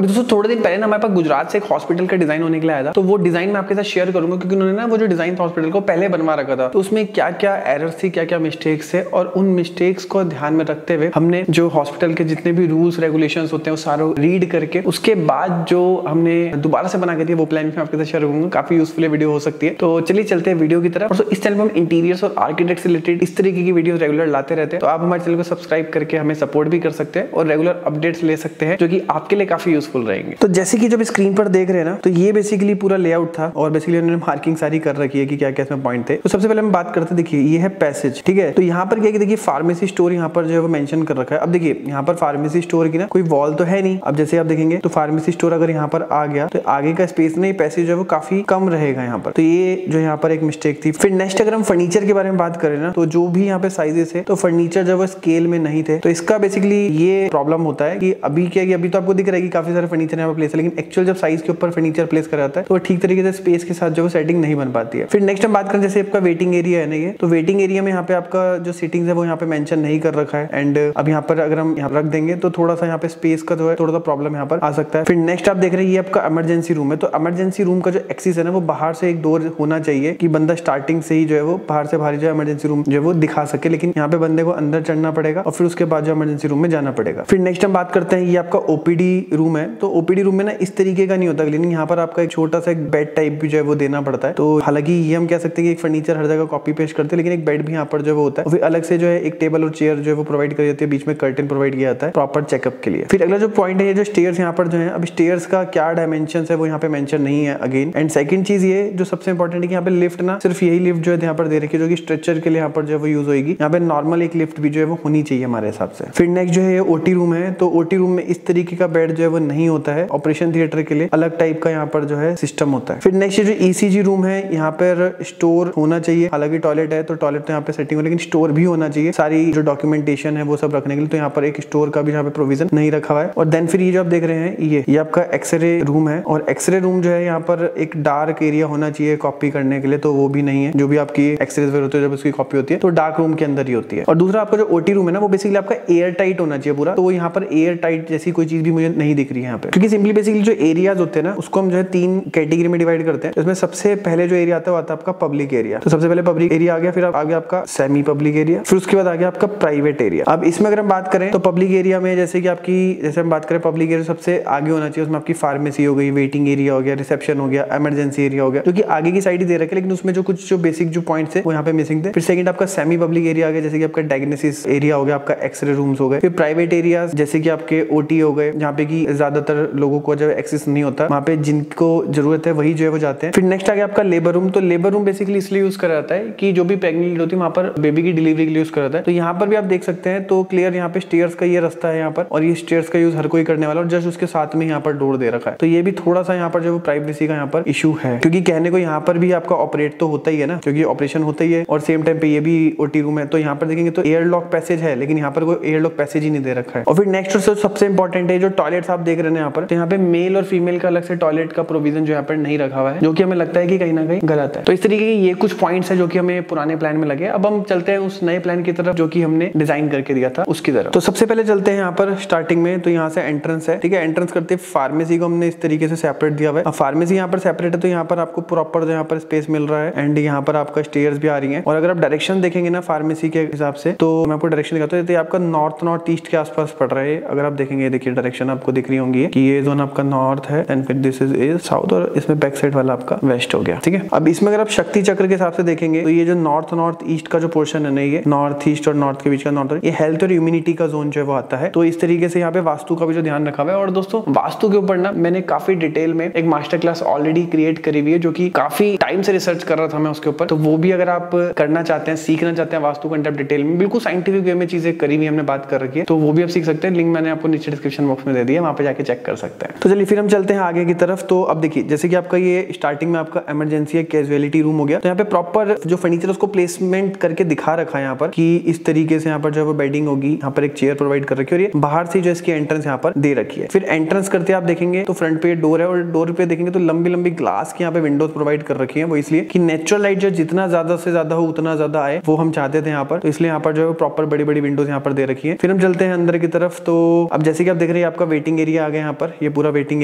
और दोस्तों थोड़े दिन पहले ना हमारे पास गुजरात से एक हॉस्पिटल का डिजाइन होने के लिए आया था, तो वो डिजाइन मैं आपके साथ शेयर करूंगा क्योंकि उन्होंने ना वो जो डिजाइन था हॉस्पिटल को पहले बनवा रखा था, तो उसमें क्या क्या एरर्स थी, क्या क्या मिस्टेक्स थे, और उन मिस्टेक्स को ध्यान में रखते हुए हमने जो हॉस्पिटल के जितने भी रूल्स रेगुलेशंस होते हैं वो सारे रीड करके उसके बाद जो हमने दोबारा से बना के दिया वो प्लान मैं आपके साथ शेयर करूंगा। काफी यूजफुल वीडियो हो सकती है। तो चलिए चलते हैं वीडियो की तरफ। और इस चैनल पर हम इंटीरियर्स और आर्किटेक्ट से रिलेटेड इस तरीके की वीडियो रेगुलर लाते रहते हैं, तो आप हमारे चैनल को सब्सक्राइब करके हमें सपोर्ट भी कर सकते हैं और रेगुलर अपडेट्स ले सकते हैं जो कि आपके लिए काफी यूजफुल रहेंगे। तो जैसे कि जब स्क्रीन पर देख रहे हैं ना, तो ये बेसिकली पूरा लेआउट था और बेसिकली उन्होंने मार्किंग सारी कर रखी है कि क्या क्या इसमें पॉइंट थे। तो सबसे पहले हम बात करते हैं, देखिए ये है पैसेज, ठीक है। तो यहाँ पर क्या है, देखिए फार्मेसी स्टोर यहाँ पर जो है वो मेंशन कर रखा है। अब देखिए यहाँ पर फार्मेसी स्टोर की ना कोई वॉल तो है नहीं। अब जैसे आप देखेंगे तो फार्मेसी स्टोर अगर यहाँ पर आ गया तो आगे का स्पेस नहीं, पैसेज जो है वो काफी कम रहेगा यहाँ पर। तो ये जो यहाँ पर एक मिस्टेक थी। फिर नेक्स्ट अगर हम फर्नीचर के बारे में बात करें ना, तो जो भी यहाँ पे साइजेस है तो फर्नीचर जो है स्केल में नहीं थे। तो इसका बेसिकली ये प्रॉब्लम होता है कि अभी क्या है, अभी तो आपको दिख रहा है कि काफी सारे फर्नीचर यहाँ पे प्लेस है, लेकिन एक्चुअल जब साइज के ऊपर फर्नीचर प्लेस करा जाता है तो ठीक तरीके से स्पेस के साथ जो सेटिंग नहीं बन पाती है। फिर नेक्स्ट हम बात करें जैसे आपका वेटिंग एरिया है ना, ये तो वेटिंग एरिया में यहाँ पे आपका जो सीटिंग है वो यहाँ पे मेंशन नहीं कर रखा है। एंड अब यहाँ पर अगर हम यहाँ रख देंगे तो थोड़ा सा यहाँ पे स्पेस का जो है थोड़ा सा प्रॉब्लम यहाँ पर आ सकता है। फिर नेक्स्ट आप देख रहे हैं ये आपका इमरजेंसी रूम है। तो इमरजेंसी रूम का जो एक्सेस है ना वो बाहर से एक डोर होना चाहिए कि बंदा स्टार्टिंग से ही जो है वो बाहर से बाहर जो इमरजेंसी रूम जो है वो दिखा सके, लेकिन यहाँ पे बंदे को अंदर चढ़ना पड़ेगा और फिर उसके बाद जो इमरजेंसी रूम में जाना पड़ेगा। फिर नेक्स्ट हम बात करते हैं ये आपका ओपीडी रूम है। तो ओपीडी रूम में ना इस तरीके का नहीं होता, लेकिन यहाँ पर आपका एक छोटा सा एक बेड टाइप भी जो है वो देना पड़ता है। तो हालांकि ये हम कह सकते हैं कि एक फर्नीचर हर जगह कॉपी पेस्ट करते हैं, लेकिन एक बेड भी यहाँ पर जो होता है। फिर अलग से जो है एक टेबल और चेयर जो है वो प्रोवाइड कर जाती है, बीच में कर्टन प्रोवाइड किया जाता है प्रॉपर चेकअप के लिए। फिर अगला जो पॉइंट है, ये जो स्टेयर्स यहाँ पर जो है, अब स्टेयर्स का क्या डायमेंशन है वो यहाँ पे मेंशन नहीं है अगेन। एंड सेकंड चीज ये जो सबसे इंपॉर्टेंट है कि यहाँ पे लिफ्ट ना सिर्फ यही लिफ्ट जो है यहाँ पर दे रखी है जो कि स्ट्रेचर के लिए यहाँ पर जो है वो यूज होगी। यहाँ पे नॉर्मल एक लिफ्ट भी जो है वो होनी चाहिए हमारे हिसाब से। फिर नेक्स्ट जो है ओटी रूम है। तो ओटी रूम में इस तरीके का बेड जो है वो नहीं होता है, ऑपरेशन थिएटर के लिए अलग टाइप का यहाँ पर जो है सिस्टम होता है। फिर नेक्स्ट जो ईसीजी रूम है, यहाँ पर स्टोर होना चाहिए। हालांकि टॉयलेट है तो टॉयलेट तो यहाँ पे सेटिंग हो, लेकिन स्टोर भी होना चाहिए सारी जो डॉक्यूमेंटेशन है वो सब रखने के लिए। तो यहाँ पर एक स्टोर का भी यहाँ पे प्रोविजन नहीं रखा हुआ है। और देन फिर ये जो आप देख रहे हैं ये आपका एक्सरे रूम है, और एक्सरे रूम जो है यहाँ पर एक डार्क एरिया होना चाहिए कॉपी करने के लिए, तो वो भी नहीं है। जो भी आपकी एक्सरेज होती है जब उसकी कॉपी होती है तो डार्क रूम के अंदर ही होती है। और दूसरा आपका जो ओटी रूम है ना वो बेसिकली आपका एयर टाइट होना चाहिए पूरा, तो वो यहाँ पर एयर टाइट जैसी कोई चीज भी मुझे नहीं दिख रही है यहाँ पे, क्योंकि सिंपली बेसिकली जो एरियाज होते हैं ना उसको हम जो है 3 कैटेगरी में डिवाइड करते हैं। इसमें सबसे पहले जो एरिया आता है वो आता है आपका पब्लिक एरिया। तो सबसे पहले पब्लिक एरिया आ गया, फिर आगे आपका सेमी पब्लिक एरिया, फिर उसके बाद आ गया आपका प्राइवेट एरिया। अब इसमें अगर हम बात करें तो पब्लिक एरिया में जैसे कि आपकी जैसे हम बात करें पब्लिक एरिया सबसे आगे होना चाहिए, उसमें आपकी फार्मेसी हो गई, वेटिंग एरिया हो गया, रिसेप्शन हो गया, इमरजेंसी एरिया हो गया, जो कि आगे की साइड ही दे रखे, लेकिन उसमें जो कुछ जो बेसिक जो पॉइंट्स है वो यहाँ पे मिसिंग थे। फिर सेकंड आपका सेमी पब्लिक एरिया आ गया, जैसे कि आपका डायग्नोसिस एरिया हो गया, आपका एक्सरे रूम्स हो गए। फिर प्राइवेट एरिया जैसे कि आपके ओटी हो गए, जहाँ पे कि ज्यादातर लोगों को जब एक्सेस नहीं होता, वहाँ पे जिनको जरूरत है वही जो है वो जाते हैं। फिर नेक्स्ट आ गया आपका लेबर रूम। तो लेबर रूम बेसिकली इसलिए यूज करा जाता है कि जो भी प्रेग्नेंट होती है वहाँ पर बेबी की डिलीवरी के लिए यूज करा जाता है। तो यहाँ पर भी आप देख सकते हैं तो क्लियर यहाँ पे स्टेयर्स का ये रास्ता है यहाँ पर, और ये स्टेयर्स का यूज हर कोई करने वाला, और जस्ट उसके साथ में यहाँ पर डोर दे रखा है। तो ये भी थोड़ा सा यहाँ पर जो प्राइवेसी का यहाँ पर इशू है, क्योंकि कहने को यहाँ पर भी आपका ऑपरेट तो होता ही है ना, क्योंकि ऑपरेशन होता ही है, और सेम टाइम पे ये भी ओटी रूम है। तो यहाँ पर देखेंगे तो एयर लॉक पैसेज है, लेकिन यहाँ पर कोई एयर लॉक पैसेज ही नहीं दे रखा है। और फिर नेक्स्ट सबसे इंपॉर्टेंट है जो टॉयलेट्स आप देख रहे हैं यहाँ पर, तो यहाँ पे मेल और फीमेल का अलग से टॉयलेट का प्रोविजन जो यहाँ पर नहीं रखा हुआ है, जो कि हमें लगता है कि कहीं ना कहीं गलत है। तो इस तरीके के ये कुछ पॉइंट्स है जो कि हमें पुराने प्लान में लगे। अब हम चलते हैं उस नए प्लान की तरफ जो कि हमने डिजाइन करके दिया था उसकी तरफ। तो सबसे पहले चलते हैं यहाँ पर स्टार्टिंग में, तो यहाँ से एंट्रेंस है, ठीक है। एंट्रेंस करते फार्मेसी को हमने इस तरीके से सेपरेट दिया हुआ है। फार्मेसी यहाँ पर सेपरेट है तो यहाँ पर आपको प्रॉपर यहाँ पर स्पेस मिल रहा है, एंड यहाँ पर आपका स्टेयर्स भी आ रही है। और अगर आप डायरेक्शन देखेंगे ना फार्मेसी के हिसाब से, तो मैं आपको डायरेक्शन दिखाता हूँ। तो आपका नॉर्थ ईस्ट के आसपास पड़ रहा है। अगर आप देखेंगे, देखिए डायरेक्शन आपको दिख रही होंगी कि ये जोन आपका नॉर्थ है, एंड फिर दिस इज साउथ, और इसमें बैक साइड वाला आपका वेस्ट हो गया, ठीक है। अब इसमें अगर आप शक्ति चक्र के हिसाब से देखेंगे तो ये जो नॉर्थ ईस्ट का जो पोर्शन है ना, ये नॉर्थ ईस्ट और नॉर्थ के बीच का नॉर्थ, ये हेल्थ और इम्यूनिटी का जोन जो है वो आता है। तो इस तरीके से यहाँ पे वास्तु का भी जो ध्यान रखा हुआ है। और दोस्तों वास्तु के ऊपर ना मैंने काफी डिटेल में एक मास्टर क्लास ऑलरेडी क्रिएट करी हुई है, जो कि काफी टाइम से रिसर्च कर रहा था मैं उसके ऊपर। तो वो भी अगर आप करना चाहते हैं, सीखना चाहते हैं वास्तु कंसेप्ट डिटेल में, बिल्कुल साइंटिफिक वे में चीजें करी हुई हमने बात कर रखी है, तो वो भी आप सीख सकते हैं। लिंक मैंने आपको नीचे डिस्क्रिप्शन बॉक्स में दे दिया, वहां पे जाके चेक कर सकते हैं। तो चलिए फिर हम चलते हैं आगे की तरफ। तो अब देखिए जैसे कि आपका ये स्टार्टिंग में आपका इमरजेंसी कैजुअलिटी रूम हो गया, तो यहाँ पे प्रॉपर जो फर्नीचर उसको प्लेसमेंट करके दिखा रखा है यहाँ पर कि इस तरीके से यहाँ पर जो है बेडिंग होगी, यहाँ पर एक चेयर प्रोवाइड कर रखी है, और ये बाहर से जो इसकी एंट्रेंस यहाँ पर दे रखी है। फिर एंट्रेंस करते आप देखेंगे तो फ्रंट पे डोर है, और डोर पे देखेंगे तो लंबी लंबी ग्लास की यहाँ पे विंडोज प्रोवाइड कर रखी है। वो इसलिए कि नेचुरल लाइट जो जितना ज्यादा से ज्यादा हो उतना ज्यादा आए, वो हम चाहते थे यहाँ पर। तो इसलिए यहाँ पर जो है प्रॉपर बड़ी बड़ी विंडोज यहाँ पर दे रखी है। फिर हम चलते हैं अंदर की तरफ। तो अब जैसे कि आप देख रहे हैं आपका वेटिंग एरिया आ गया यहाँ पर, ये पूरा वेटिंग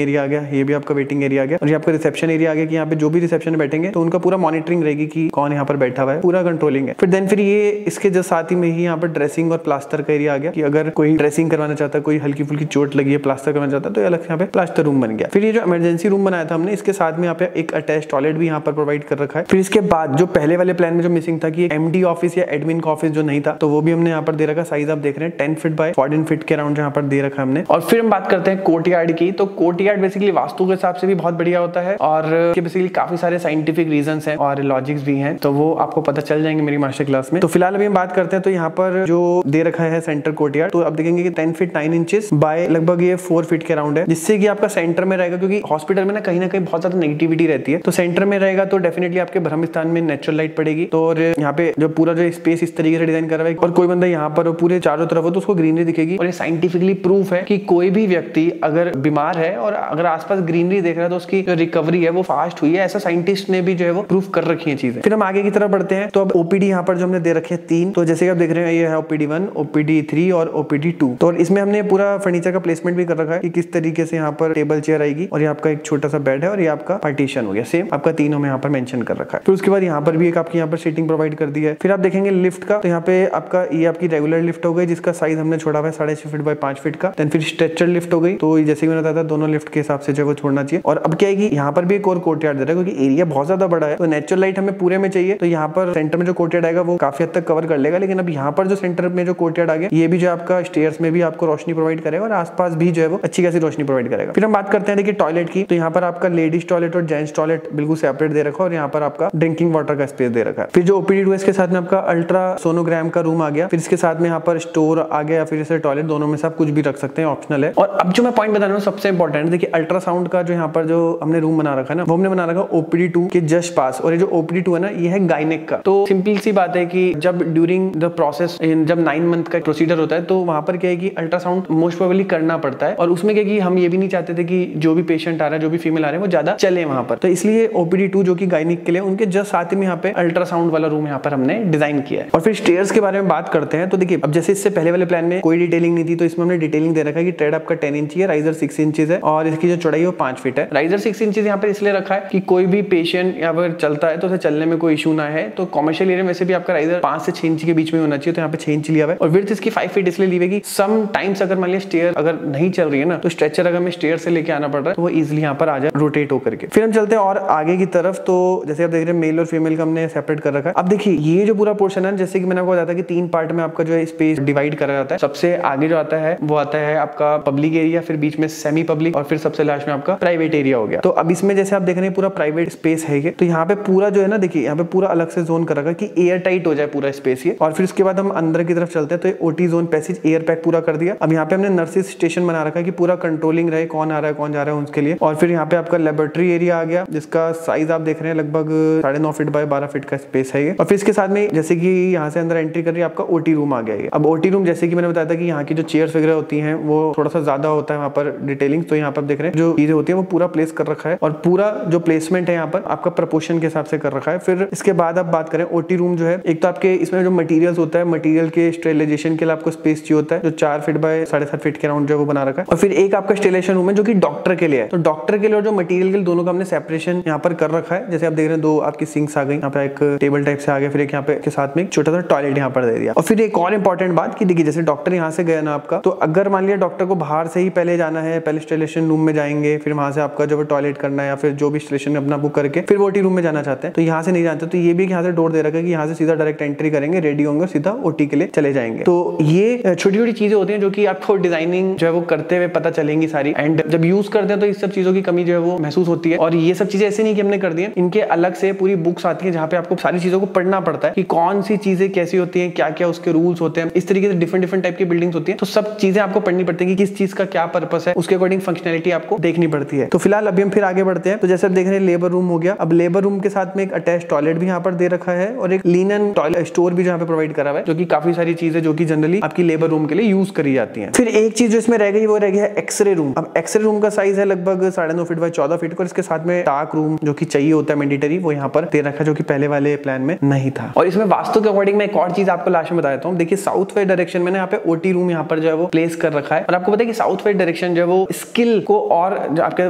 एरिया आ गया, ये भी आपका वेटिंग एरिया आ गया, और ये आपका रिसेप्शन एरिया आ गया कि यहाँ पे जो भी रिसेप्शन में बैठेंगे तो उनका पूरा मॉनिटरिंग रहेगी कि कौन यहाँ पर बैठा हुआ है, पूरा कंट्रोलिंग है। फिर ये इसके जस्ट साथ ही में ही यहाँ पर ड्रेसिंग और प्लास्टर का एरिया आ गया कि अगर कोई ड्रेसिंग करवाना चाहता है, कोई हल्की फुल्की चोट लगी है, प्लास्टर करवाना चाहता है, तो अलग से यहाँ पे प्लास्टर रूम बन गया। फिर ये जो इमरजेंसी रूम बनाया था हमने, इसके साथ में यहाँ पे एक अटैच टॉयलेट भी यहाँ पर प्रोवाइड कर रखा है। फिर इसके बाद जो पहले वाले प्लान में जो मिसिंग था कि एमडी ऑफिस या एडमिन का ऑफिस जो नहीं था, तो वो भी हमने यहाँ पर दे रखा। साइज आप देख रहे हैं 10 फीट बाय 14 फीट के अराउंड यहाँ पर दे रखा हमने। और फिर हम बात करते हैं कोर्टयार्ड की। तो कोर्टयार्ड बेसिकली वास्तु के हिसाब से भी बहुत बढ़िया होता है और बेसिकली काफी सारे साइंटिफिक रीजंस हैं और लॉजिक्स भी हैं, तो वो आपको पता चल जाएंगे मेरी मास्टर क्लास में। तो फिलहाल अभी हम बात करते हैं, तो यहाँ पर जो दे रखा है सेंटर कोर्टयार्ड, तो आप देखेंगे कि 10 फीट 9 इंचेस बाय लगभग ये 4 फीट के अराउंड है, जिससे कि आपका सेंटर में रहेगा, क्योंकि हॉस्पिटल में ना कहीं बहुत ज्यादा नेगेटिविटी रहती है, तो सेंटर में रहेगा तो डेफिनेटली आपके ब्रह्म स्थान में नेचुरल लाइट पड़ेगी। तो और यहाँ पे जो पूरा जो स्पेस इस तरीके से डिजाइन करा है, और कोई बंदा यहाँ पर पूरे चारों तरफ हो तो उसको ग्रीनरी दिखेगी। और ये साइंटिफिकली प्रूफ है कि कोई भी व्यक्ति अगर बीमार है और अगर आसपास ग्रीनरी देख रहा है तो उसकी जो रिकवरी है वो फास्ट हुई है। ऐसा साइंटिस्ट ने भी जो है वो प्रूफ कर रखी है चीजें। फिर हम आगे की तरफ बढ़ते हैं, तो अब ओपीडी यहाँ पर जो हमने दे रखे हैं 3, तो जैसे आप देख रहे हैं ये है ओपीडी 1, ओपीडी 3 और ओपीडी 2। तो इसमें हमने पूरा फर्नीचर का प्लेसमेंट भी कर रखा है कि किस तरीके से यहाँ पर टेबल चेयर आएगी, और ये आपका एक छोटा सा बेड है और ये आपका पार्टीशन हो गया, सेम आपका तीनों में यहाँ पर मेंशन कर रखा है। फिर उसके बाद यहाँ पर भी एक आपकी यहाँ पर सीटिंग प्रोवाइड कर दी है। फिर आप देखेंगे लिफ्ट का, तो यहाँ पे आपका ये आपकी रेगुलर लिफ्ट हो गई जिसका साइज हमने छोड़ा हुआ है 6.5 फीट बाय 5 फीट का। देन फिर स्ट्रेचर लिफ्ट हो गई, तो जैसे मैंने बताया था दोनों लिफ्ट के हिसाब से जो वो छोड़ना चाहिए। और अब क्या है कि यहाँ पर भी एक और कोर्टयार्ड दे रहा है, क्योंकि एरिया बहुत ज्यादा बड़ा है तो नेचुरल लाइट हमें पूरे में चाहिए, तो यहाँ पर सेंटर में जो कोर्टयार्ड आएगा वो काफी हद तक कवर कर लेगा। लेकिन अब यहाँ पर जो सेंटर में जो कोर्टयार्ड आ गया, ये भी जो आपका स्टेयर्स में भी आपको रोशनी प्रोवाइड करेगा और आसपास भी जो है वो अच्छी खासी रोशनी प्रोवाइड करेगा। फिर हम बात करते हैं देखिए टॉयलेट की, तो यहाँ पर आपका लेडीज टॉयलेट और जेंट्स टॉयलेट बिल्कुल सेपरेट दे रखा है और यहाँ पर आपका ड्रिंकिंग वाटर का स्पेस दे रखा है। फिर जो ओपीडी 2 इसके साथ में आपका अल्ट्रा सोनोग्राम का रूम आ गया, फिर इसके साथ में यहाँ पर स्टोर आ गया, फिर इसे टॉयलेट, दोनों में से आप कुछ भी रख सकते हैं, ऑप्शनल है। और अब जो मैं पॉइंट बता रहा हूँ सबसे इंपॉर्टेंट, देखिए अल्ट्रासाउंड का जो यहाँ पर जो हमने रूम बना रखा है ना, वो हमने बना रखा ओपीडी 2 के जस्ट पास। और ये जो ओपीडी 2 है ना, ये है गायनेक का। तो सिंपल सी बात है कि जब ड्यूरिंग द प्रोसेस जब 9 मंथ का प्रोसीजर होता है, तो वहां पर क्या है कि अल्ट्रासाउंड मोस्ट प्रोबेबली करना पड़ता है। और उसमें क्या है कि हम ये भी नहीं चाहते थे कि जो भी पेशेंट आ रहा है, जो भी फीमेल आ रहे हैं, वो ज्यादा चले वहां पर, तो इसलिए ओपीडी 2 जो कि गायनेक के लिए, उनके जस्ट साथ में यहाँ पे अल्ट्रासाउंड वाला रूम यहाँ पर हमने डिजाइन किया है। और फिर स्टेयर्स के बारे में बात करते हैं, तो देखिए अब जैसे इससे पहले वाले प्लान में कोई डिटेलिंग नहीं थी, तो इसमें हमने डिटेलिंग दे रखा है कि ट्रेड आपका 10 इंच है, राइजर 6 इंचेस है और इसकी जो चौड़ाई है वो 5 फीट है। राइजर 6 इंचेस यहाँ पर इसलिए रखा है कि कोई भी पेशेंट यहाँ पर चलता है तो उसे चलने में कोई इशू ना है। तो कॉमर्शियल एरिया में वैसे भी आपका राइजर 5 से 6 इंच के बीच में होना चाहिए, तो यहाँ पे 6 इंच लिया हुआ है। और विड्थ इसकी 5 फीट इसलिए ली हुई है, सम टाइम्स अगर मान लिया स्टेयर अगर नहीं चल रही है ना, तो स्ट्रेचर अगर मैं स्टेयर से लेके आना पड़ रहा है तो वो इजिली यहाँ पर आ जाए रोटेट होकर के। फिर हम चलते हैं और आगे की तरफ, तो जैसे आप देख रहे हैं मेल और फीमेल का हमने सेपरेट कर रखा है। अब देखिए ये जो पूरा पोर्शन है, जैसे कि मैंने आपको बताया था कि 3 पार्ट में आपका जो है स्पेस डिवाइड करा जाता है। सबसे आगे जो आता है वो आता है आपका पब्लिक एरिया, फिर बीच में सेमी पब्लिक और फिर सबसे लास्ट में आपका प्राइवेट एरिया हो गया। तो अब इसमें जैसे आप देख रहे हैं पूरा प्राइवेट स्पेस है ये, तो यहाँ पे पूरा जो है ना, देखिए यहाँ पे पूरा अलग से जोन कर रखा है कि एयर टाइट हो जाए पूरा स्पेस ये। और फिर उसके बाद हम अंदर की तरफ चलते हैं, तो ये OT zone passage air pack पूरा कर दिया। अब यहाँ पे हमने नर्सिस स्टेशन बना रखा है कि पूरा कंट्रोलिंग रहे, कौन आ रहा है कौन जा रहा है उसके लिए। और फिर यहाँ पे आपका लेबोरेटरी एरिया आ गया, जिसका साइज आप देख रहे हैं लगभग 9.5 फीट बाय 12 फीट का स्पेस है ये। और फिर इसके साथ में जैसे कि यहाँ से अंदर एंट्री कर रही है आपका ओटी रूम आ गया है। अब ओटी रूम जैसे कि मैंने बताया था कि यहाँ की जो चेयर्स वगैरह होती हैं वो थोड़ा सा ज्यादा होता है वहाँ पर डिटेलिंग, तो यहाँ पर आप देख रहे हैं जो चीजें होती है वो पूरा प्लेस कर रखा है और पूरा जो प्लेसमेंट है यहाँ पर आपका प्रपोर्शन के हिसाब से कर रखा है। फिर इसके बाद आप बात करें ओटी रूम जो है, एक तो आपके इसमें जो मटेरियल्स होता है, मटेरियल के स्टेरिलाइजेशन के लिए आपको स्पेस चाहिए होता है, जो 4 फीट बाय 7.5 फीट के राउंड जो वो बना रखा है। और फिर एक आपका स्टेरिलाइजेशन रूम है जो कि डॉक्टर के लिए है, तो डॉक्टर के लिए और जो मटेरियल के लिए दोनों का हमने सेपरेशन यहाँ पर कर रखा है। जैसे आप देख रहे हैं 2 आपकी सिंक्स आ गई, यहाँ पे एक टेबल टाइप से आ गया, फिर एक यहाँ पे के साथ में एक छोटा सा टॉयलेट यहाँ पर दे दिया। और फिर एक और इंपॉर्टेंट बात कि देखिए जैसे डॉक्टर यहाँ से गया ना आपका, तो अगर मान लिया डॉक्टर को बाहर से ही पहले जाना है, पहले स्टेरिलाइजेशन रूम में जाएंगे, फिर वहां से आपका जो टॉयलेट करना है या फिर जो भी स्टेशन अपना बुक करके फिर ओटी रूम में जाना चाहते हैं, तो यहाँ से नहीं जानते, तो ये भी यहाँ से डोर दे रखा है कि यहाँ से सीधा डायरेक्ट एंट्री करेंगे, रेडी होंगे, सीधा ओटी के लिए चले जाएंगे। तो ये छोटी छोटी चीजें होती हैं जो कि आपको डिजाइनिंग जो है वो करते हुए पता चलेंगी सारी, एंड जब यूज करते हैं तो इस सब चीजों की कमी जो है वो महसूस होती है। और ये सब चीजें ऐसे नहीं कि हमने कर दी है, इनके अलग से पूरी बुक्स आती है जहाँ पे आपको सारी चीजों को पढ़ना पड़ता है कि कौन सी चीजें कैसी होती है, क्या क्या उसके रूल्स होते हैं। इस तरीके से डिफरेंट टाइप की बिल्डिंग्स होती है, तो सब चीजें आपको पढ़नी पड़ती है कि किस चीज का क्या पर्पस है, उसके अकॉर्डिंग फंक्शनैलिटी आपको देखनी पड़ती है। तो फिलहाल अभी हम फिर आगे बढ़ते हैं, तो जैसे आप देख रहे हैं लेबर रूम हो गया। अब लेबर रूम के साथ में एक अटैच टॉयलेट भी यहाँ पर दे रखा है और एक लिनन टॉयलेट स्टोर भी यहाँ पे प्रोवाइड करा हुआ है, जो कि काफी सारी चीजें जो कि जनरली आपकी लेबर रूम के लिए यूज करी जाती हैं। फिर एक चीज जो इसमें रह गई वो रह गया है एक्सरे रूम। अब एक्सरे रूम का साइज है लगभग 9.5 फीट बाय 14 फीट का, इसके साथ में डार्क रूम जो कि चाहिए होता है मैंडेटरी, वो यहाँ पर दे रखा है, जो कि पहले वाले प्लान में नहीं था। और इसमें वास्तु के अकॉर्डिंग मैं एक और चीज आपको लास्ट में बता देता हूँ। देखिए साउथ वेस्ट डायरेक्शन में यहाँ पे ओटी रूम यहाँ पर जो है वो प्लेस कर रखा है, और आपको पता है कि साउथ वेस्ट डायरेक्शन जो है वो स्किल को, और आपके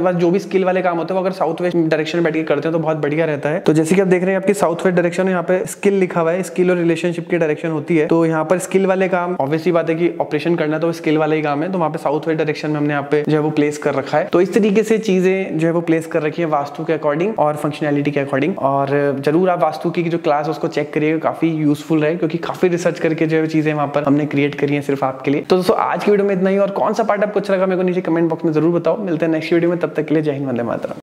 पास जो भी स्किल वाले काम होते हैं वो अगर साउथ वेस्ट डायरेक्शन में बैठ के करते हैं तो बहुत बढ़िया रहता है। तो जैसे कि आप देख रहे हैं आपकी साउथ वेस्ट डायरेक्शन यहाँ पे स्किल लिखा हुआ है, स्किल और रिलेशनशिप की डायरेक्शन होती है। तो यहाँ पर स्किल वाले काम ऑब्वियसली बात है कि ऑपरेशन करना तो स्किल वाला ही काम है, तो वहाँ पे साउथ वेस्ट डायरेक्शन में हमने यहाँ पे जो है वो प्लेस कर रखा है। तो इस तरीके से चीजें जो है वो प्लेस कर रखी है वास्तु के अकॉर्डिंग और फंक्शनैलिटी के अकॉर्डिंग। और जरूर आप वास्तु की जो क्लास उसको चेक करिएगा, काफी यूजफुल है क्योंकि काफी रिसर्च करके जो है चीजें वहां पर हमने क्रिएट करी है सिर्फ आपके लिए। तो दोस्तों आज की वीडियो में इतना ही, और कौन सा पार्ट आपको अच्छा लगा मेरे को नीचे कमेंट बॉक्स में जरूर बताओ। मिलते हैं नेक्स्ट वीडियो में, तब तक के लिए जय हिंद, वंदे मातरम।